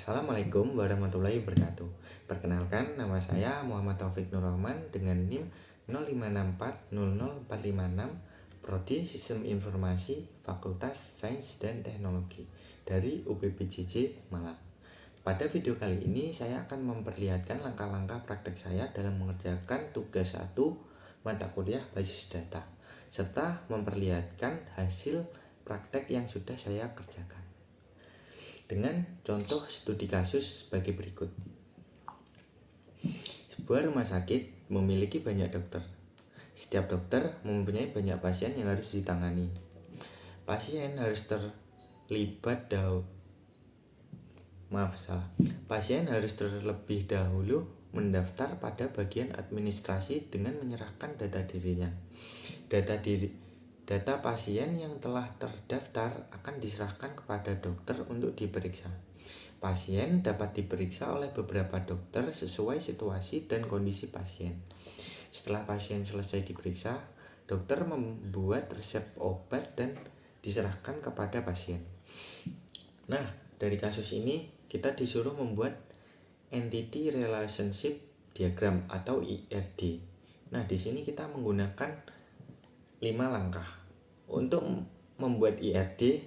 Assalamualaikum warahmatullahi wabarakatuh. Perkenalkan, nama saya Muhammad Taufik Nur Rahman dengan NIM 056400456, Prodi Sistem Informasi Fakultas Sains dan Teknologi dari UPBJJ Malang. Pada video kali ini saya akan memperlihatkan langkah-langkah praktek saya dalam mengerjakan tugas 1 mata kuliah basis data, serta memperlihatkan hasil praktek yang sudah saya kerjakan dengan contoh studi kasus sebagai berikut. Sebuah rumah sakit memiliki banyak dokter. Setiap dokter mempunyai banyak pasien yang harus ditangani. Pasien harus terlebih dahulu mendaftar pada bagian administrasi dengan menyerahkan data dirinya. Data pasien yang telah terdaftar akan diserahkan kepada dokter untuk diperiksa. Pasien dapat diperiksa oleh beberapa dokter sesuai situasi dan kondisi pasien. Setelah pasien selesai diperiksa, dokter membuat resep obat dan diserahkan kepada pasien. Nah, dari kasus ini kita disuruh membuat Entity Relationship Diagram atau IRD. Nah, di sini kita menggunakan 5 langkah. Untuk membuat IRD,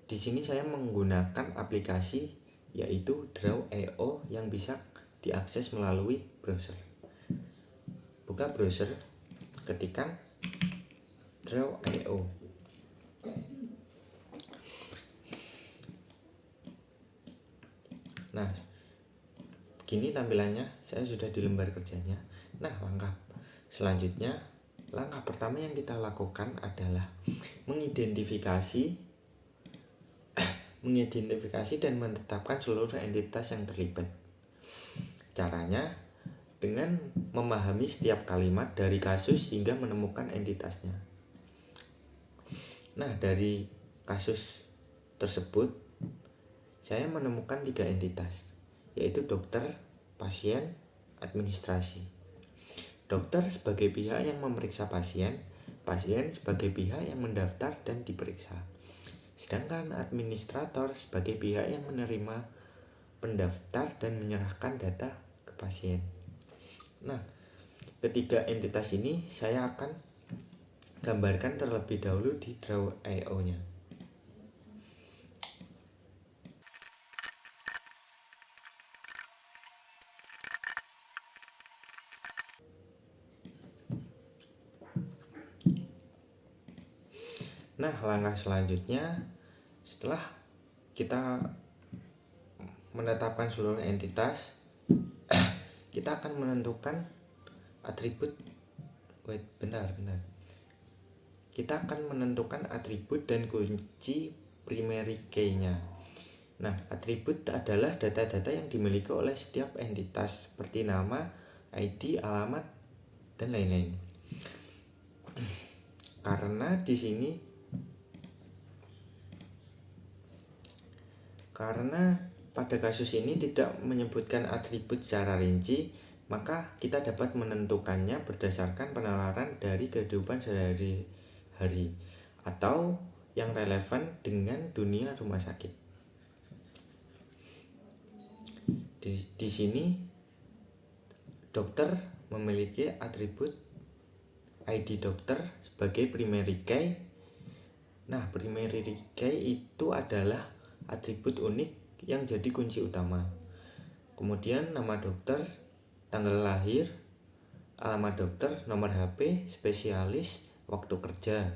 di sini saya menggunakan aplikasi yaitu Draw.io yang bisa diakses melalui browser. Buka browser, ketikkan Draw.io. Nah, begini tampilannya. Saya sudah di lembar kerjanya. Nah, langkah pertama yang kita lakukan adalah mengidentifikasi dan menetapkan seluruh entitas yang terlibat. Caranya dengan memahami setiap kalimat dari kasus hingga menemukan entitasnya. Nah, dari kasus tersebut saya menemukan 3 entitas, yaitu dokter, pasien, administrasi. Dokter sebagai pihak yang memeriksa pasien sebagai pihak yang mendaftar dan diperiksa. Sedangkan administrator sebagai pihak yang menerima, pendaftar, dan menyerahkan data ke pasien. Nah, ketiga entitas ini saya akan gambarkan terlebih dahulu di Draw.io-nya. Nah, langkah selanjutnya setelah kita menetapkan seluruh entitas, kita akan menentukan atribut. Kita akan menentukan atribut dan kunci primary key-nya. Nah, atribut adalah data-data yang dimiliki oleh setiap entitas seperti nama, ID, alamat, dan lain-lain. Karena pada kasus ini tidak menyebutkan atribut secara rinci, maka kita dapat menentukannya berdasarkan penalaran dari kehidupan sehari-hari atau yang relevan dengan dunia rumah sakit. Di sini dokter memiliki atribut ID dokter sebagai primary key. Nah, primary key itu adalah atribut unik yang jadi kunci utama. Kemudian nama dokter, tanggal lahir, alamat dokter, nomor HP, spesialis, waktu kerja.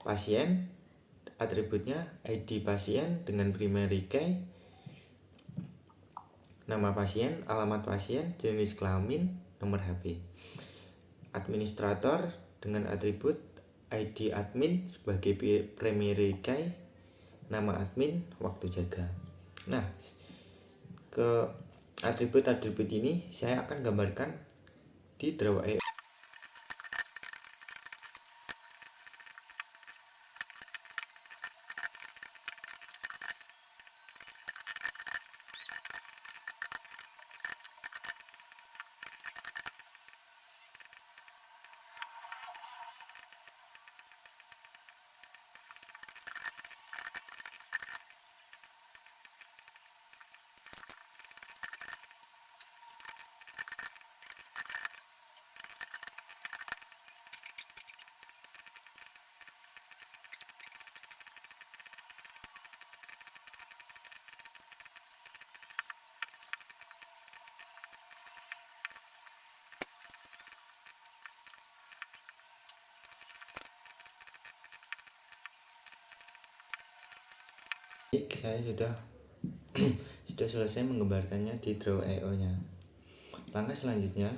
Pasien, atributnya ID pasien dengan primary key, nama pasien, alamat pasien, jenis kelamin, nomor HP. Administrator dengan atribut ID admin sebagai primary key, nama admin, waktu jaga. Nah, ke atribut-atribut ini saya akan gambarkan di Draw.io. Saya sudah sudah selesai menggambarkannya di Draw.io nya. Langkah selanjutnya,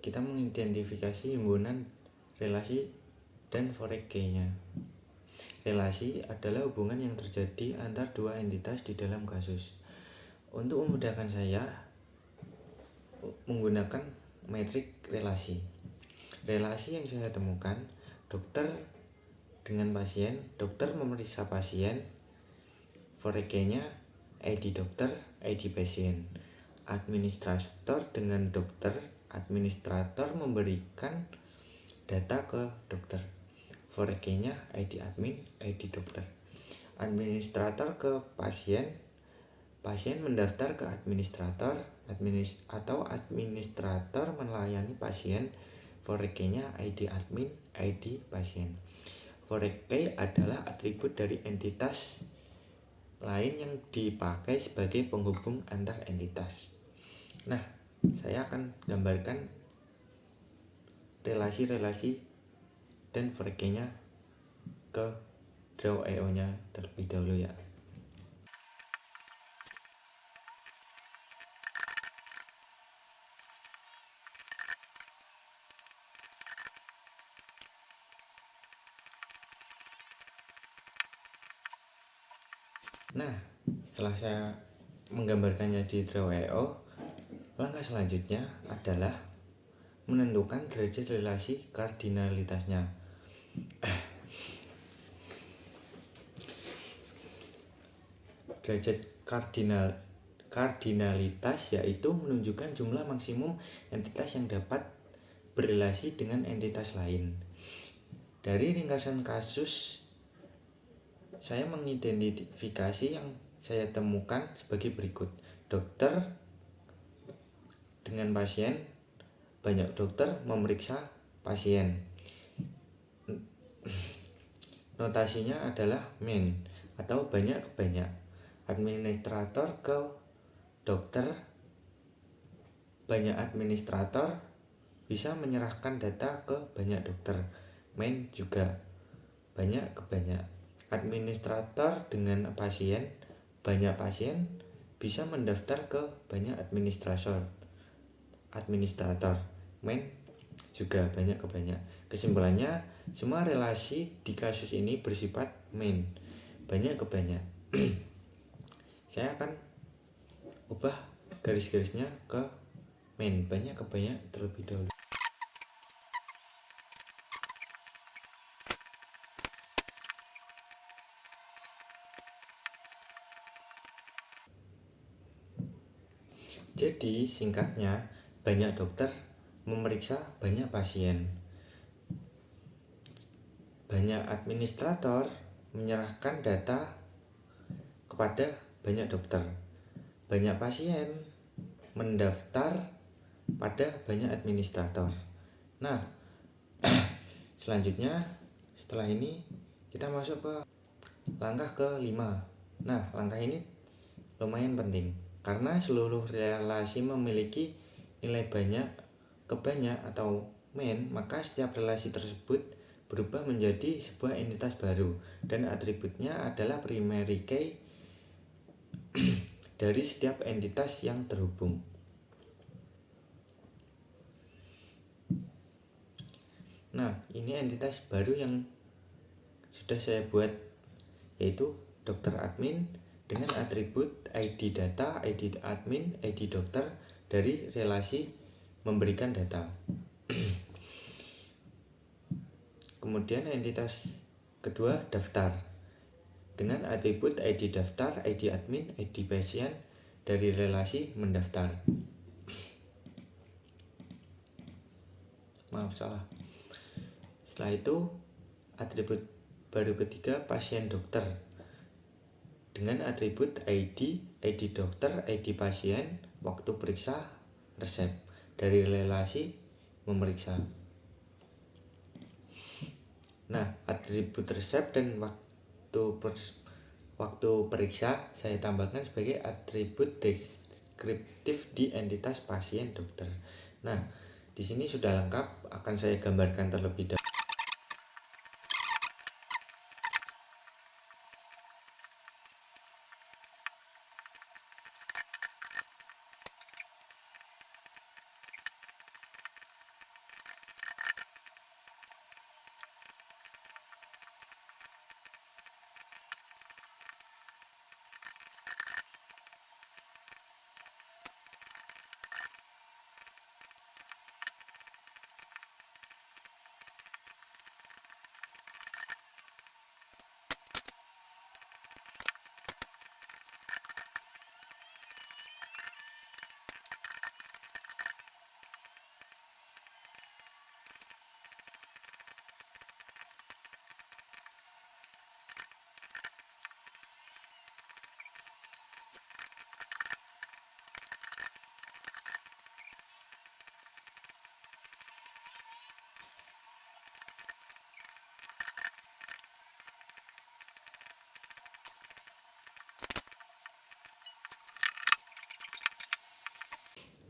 kita mengidentifikasi himpunan relasi dan foreign key-nya. Relasi adalah hubungan yang terjadi antar dua entitas di dalam kasus. Untuk memudahkan saya menggunakan metrik relasi. Relasi yang saya temukan, dokter dengan pasien, dokter memeriksa pasien, foreign key-nya ID dokter, ID pasien. Administrator dengan dokter, administrator memberikan data ke dokter, foreign key-nya ID admin, ID dokter. Administrator ke pasien, pasien mendaftar ke administrator, atau administrator melayani pasien, foreign key-nya ID admin, ID pasien. Foreign key adalah atribut dari entitas lain yang dipakai sebagai penghubung antar entitas. Nah, saya akan gambarkan relasi-relasi dan foreign key-nya ke Draw.io nya terlebih dahulu ya. Nah, setelah saya menggambarkannya di Draw.io, langkah selanjutnya adalah menentukan derajat relasi kardinalitasnya. Derajat kardinalitas yaitu menunjukkan jumlah maksimum entitas yang dapat berrelasi dengan entitas lain. Dari ringkasan kasus, saya mengidentifikasi yang saya temukan sebagai berikut. Dokter dengan pasien, banyak dokter memeriksa pasien. Notasinya adalah main atau banyak ke banyak. Administrator ke dokter, banyak administrator bisa menyerahkan data ke banyak dokter. Main juga banyak ke banyak. Administrator dengan pasien, banyak pasien bisa mendaftar ke banyak administrator. Main juga banyak ke banyak. Kesimpulannya, semua relasi di kasus ini bersifat main, banyak ke banyak. Saya akan ubah garis-garisnya ke main, banyak ke banyak terlebih dahulu. Jadi singkatnya, banyak dokter memeriksa banyak pasien. Banyak administrator menyerahkan data kepada banyak dokter. Banyak pasien mendaftar pada banyak administrator. Nah, selanjutnya setelah ini kita masuk ke langkah ke-5. Nah, langkah ini lumayan penting karena seluruh relasi memiliki nilai banyak ke banyak atau main, maka setiap relasi tersebut berubah menjadi sebuah entitas baru dan atributnya adalah primary key dari setiap entitas yang terhubung. Nah, ini entitas baru yang sudah saya buat, yaitu dokter admin dengan atribut ID data, ID admin, ID dokter dari relasi memberikan data. Kemudian entitas kedua daftar dengan atribut ID daftar, ID admin, ID pasien dari relasi mendaftar. Maaf, salah. Setelah itu atribut baru ketiga pasien dokter dengan atribut ID, ID dokter, ID pasien, waktu periksa, resep dari relasi memeriksa. Nah, atribut resep dan waktu periksa saya tambahkan sebagai atribut deskriptif di entitas pasien dokter. Nah, Di sini sudah lengkap, akan saya gambarkan terlebih dahulu.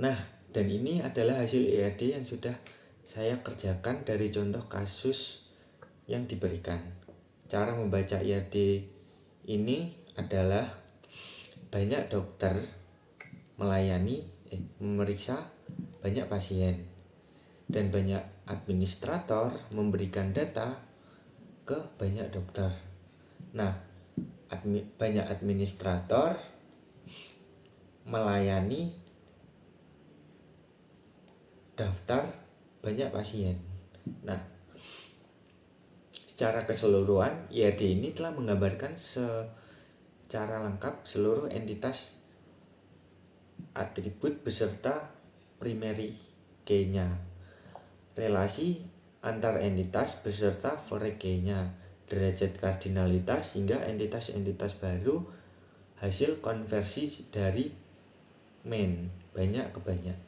Nah, dan ini adalah hasil IRD yang sudah saya kerjakan dari contoh kasus yang diberikan. Cara membaca IRD ini adalah banyak dokter memeriksa banyak pasien, dan banyak administrator memberikan data ke banyak dokter. Nah, banyak administrator melayani daftar banyak pasien. Nah, secara keseluruhan IRD ini telah menggambarkan secara lengkap seluruh entitas atribut beserta primary key-nya, relasi antar entitas beserta foreign key-nya, derajat kardinalitas hingga entitas-entitas baru hasil konversi dari main banyak ke banyak.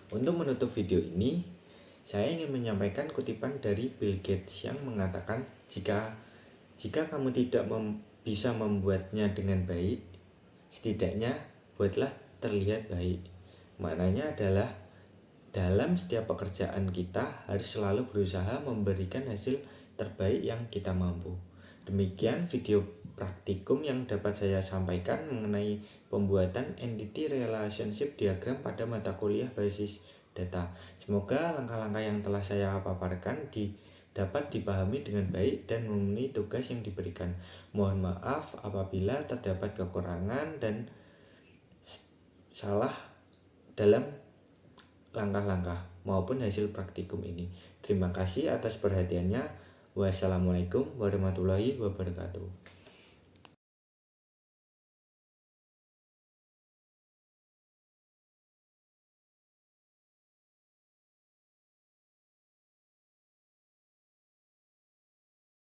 Untuk menutup video ini, saya ingin menyampaikan kutipan dari Bill Gates yang mengatakan, jika kamu tidak bisa membuatnya dengan baik, setidaknya buatlah terlihat baik. Maknanya adalah dalam setiap pekerjaan kita harus selalu berusaha memberikan hasil terbaik yang kita mampu. Demikian video praktikum yang dapat saya sampaikan mengenai pembuatan entity relationship diagram pada mata kuliah basis data. Semoga langkah-langkah yang telah saya paparkan dapat dipahami dengan baik dan memenuhi tugas yang diberikan. Mohon maaf apabila terdapat kekurangan dan salah dalam langkah-langkah maupun hasil praktikum ini. Terima kasih atas perhatiannya. Wassalamualaikum warahmatullahi wabarakatuh.